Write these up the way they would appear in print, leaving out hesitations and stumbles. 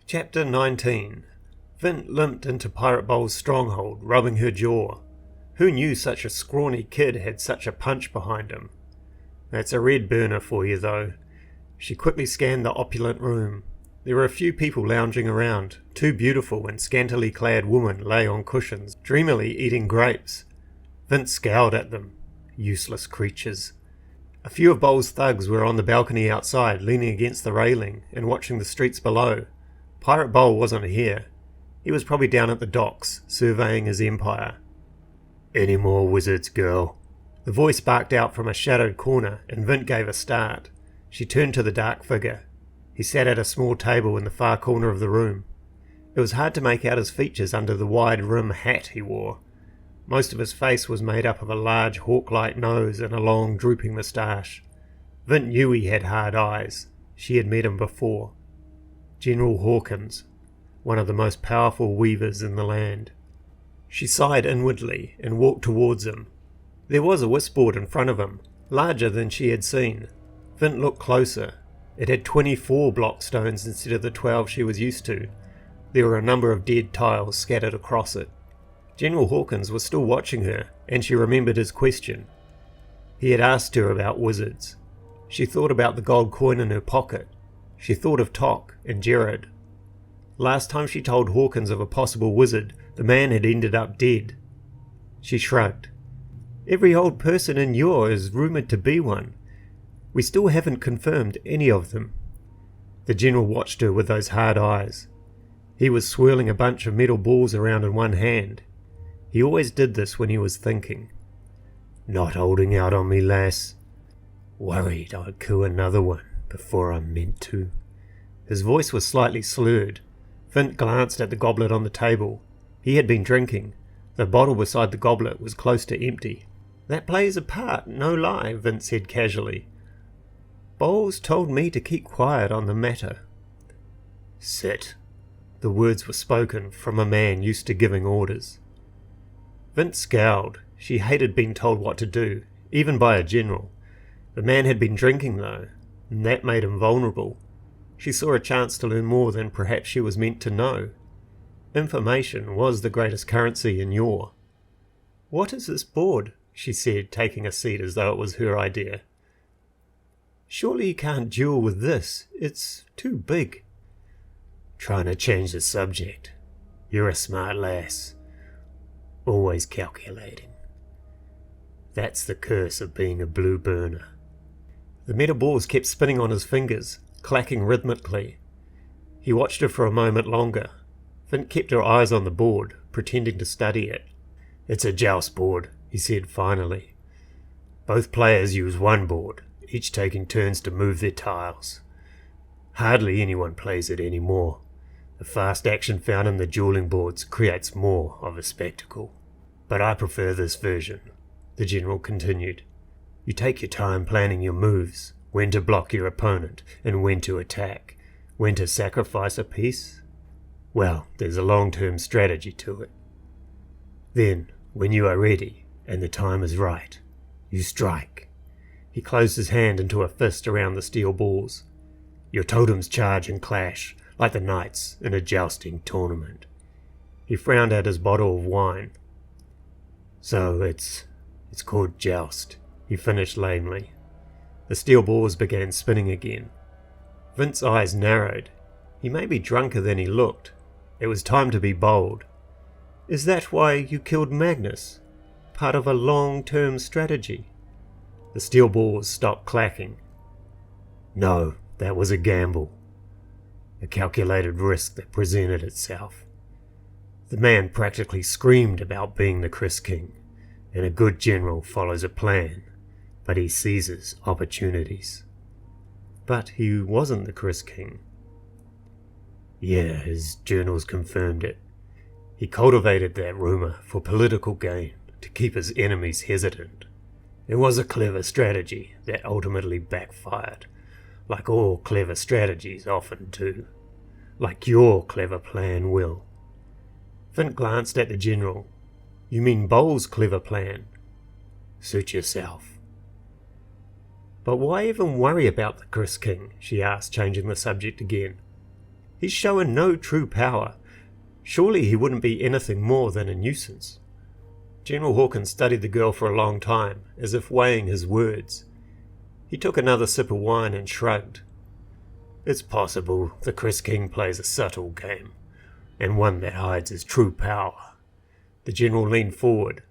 Chapter 19. Vint limped into Pirate Bowl's stronghold, rubbing her jaw. Who knew such a scrawny kid had such a punch behind him? That's a red burner for you, though. She quickly scanned the opulent room. There were a few people lounging around. Two beautiful and scantily clad women lay on cushions, dreamily eating grapes. Vint scowled at them. Useless creatures. A few of Bowl's thugs were on the balcony outside, leaning against the railing and watching the streets below. Pirate Bowl wasn't here. He was probably down at the docks, surveying his empire. "Any more wizards, girl?" The voice barked out from a shadowed corner, and Vint gave a start. She turned to the dark figure. He sat at a small table in the far corner of the room. It was hard to make out his features under the wide rim hat he wore. Most of his face was made up of a large hawk-like nose and a long drooping moustache. Vint knew he had hard eyes. She had met him before. General Hawkins, one of the most powerful weavers in the land. She sighed inwardly and walked towards him. There was a whistboard in front of him, larger than she had seen. Vint looked closer. It had 24 block stones instead of the 12 she was used to. There were a number of dead tiles scattered across it. General Hawkins was still watching her, and she remembered his question. He had asked her about wizards. She thought about the gold coin in her pocket. She thought of Tok and Jared. Last time she told Hawkins of a possible wizard, the man had ended up dead. She shrugged. "Every old person in Yor is rumoured to be one. We still haven't confirmed any of them." The general watched her with those hard eyes. He was swirling a bunch of metal balls around in one hand. He always did this when he was thinking. "Not holding out on me, lass. Worried I'd kill another one before I meant to." His voice was slightly slurred. Vint glanced at the goblet on the table. He had been drinking. The bottle beside the goblet was close to empty. "That plays a part, no lie," Vint said casually. "Bowles told me to keep quiet on the matter." "Sit." The words were spoken from a man used to giving orders. Vint scowled. She hated being told what to do, even by a general. The man had been drinking, though, and that made him vulnerable. She saw a chance to learn more than perhaps she was meant to know. Information was the greatest currency in Yor. "What is this board?" she said, taking a seat as though it was her idea. "Surely you can't duel with this. It's too big." "Trying to change the subject. You're a smart lass. Always calculating. That's the curse of being a blue burner." The metal balls kept spinning on his fingers, clacking rhythmically. He watched her for a moment longer. Vint kept her eyes on the board, pretending to study it. "It's a joust board," he said finally. "Both players use one board, each taking turns to move their tiles. Hardly anyone plays it anymore. The fast action found in the dueling boards creates more of a spectacle. But I prefer this version," the general continued. "You take your time planning your moves, when to block your opponent, and when to attack, when to sacrifice a piece. Well, there's a long-term strategy to it. Then, when you are ready, and the time is right, you strike." He closed his hand into a fist around the steel balls. "Your totems charge and clash, like the knights in a jousting tournament." He frowned at his bottle of wine. "So it's called joust," he finished lamely. The steel balls began spinning again. Vint's eyes narrowed. He may be drunker than he looked. It was time to be bold. "Is that why you killed Magnus? Part of a long-term strategy?" The steel balls stopped clacking. "No, that was a gamble. A calculated risk that presented itself. The man practically screamed about being the Chris King, and a good general follows a plan, but he seizes opportunities." "But he wasn't the Chris King." "Yeah, his journals confirmed it. He cultivated that rumor for political gain, to keep his enemies hesitant. It was a clever strategy that ultimately backfired, like all clever strategies often do. Like your clever plan will." Vint glanced at the general. "You mean Bowles' clever plan?" "Suit yourself." "But why even worry about the Chris King?" she asked, changing the subject again. He's showing no true power. Surely he wouldn't be anything more than a nuisance. General Hawkins studied the girl for a long time, as if weighing his words. He took another sip of wine and shrugged. It's possible the Chris King plays a subtle game, and one that hides his true power. The general leaned forward.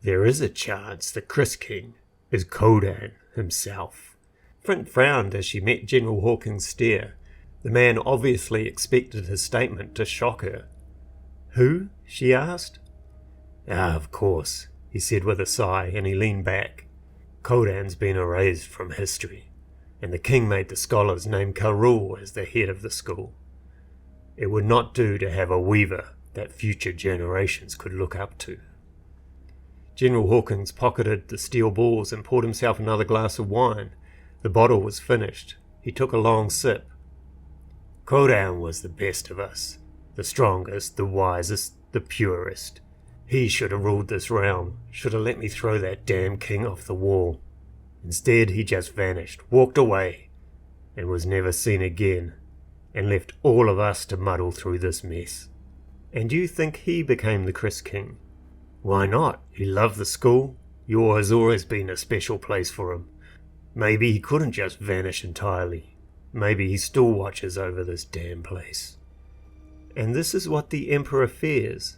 There is a chance the Chris King is Kodan himself. Flint frowned as she met General Hawkins' stare. The man obviously expected his statement to shock her. Who? She asked. Of course, he said with a sigh, and he leaned back. Kodan's been erased from history, and the king made the scholars name Karul as the head of the school. It would not do to have a weaver that future generations could look up to. General Hawkins pocketed the steel balls and poured himself another glass of wine. The bottle was finished. He took a long sip. Kodan was the best of us, the strongest, the wisest, the purest. He should have ruled this realm, should have let me throw that damn king off the wall. Instead, he just vanished, walked away, and was never seen again, and left all of us to muddle through this mess. And you think he became the Chris King? Why not? He loved the school. Yor has always been a special place for him. Maybe he couldn't just vanish entirely. Maybe he still watches over this damn place. And this is what the Emperor fears.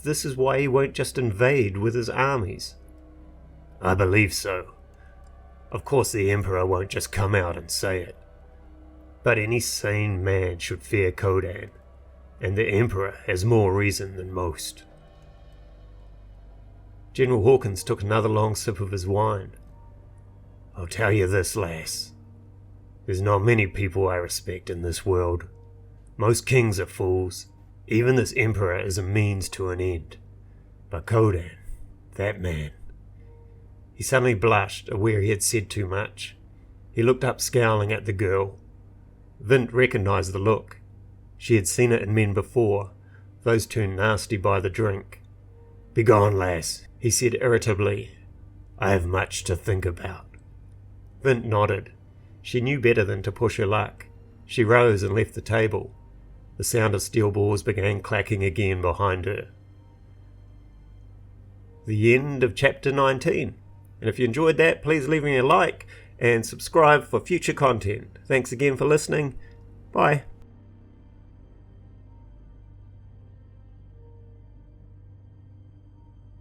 This is why he won't just invade with his armies. I believe so. Of course the Emperor won't just come out and say it. But any sane man should fear Kodan, and the Emperor has more reason than most. General Hawkins took another long sip of his wine. I'll tell you this, lass. There's not many people I respect in this world. Most kings are fools. Even this Emperor is a means to an end. But Kodan, that man. He suddenly blushed, aware he had said too much. He looked up scowling at the girl. Vint recognized the look. She had seen it in men before, those turned nasty by the drink. Begone, lass, he said irritably. I have much to think about. Vint nodded. She knew better than to push her luck. She rose and left the table. The sound of steel balls began clacking again behind her. The end of chapter 19. And if you enjoyed that, please leave me a like and subscribe for future content. Thanks again for listening. Bye.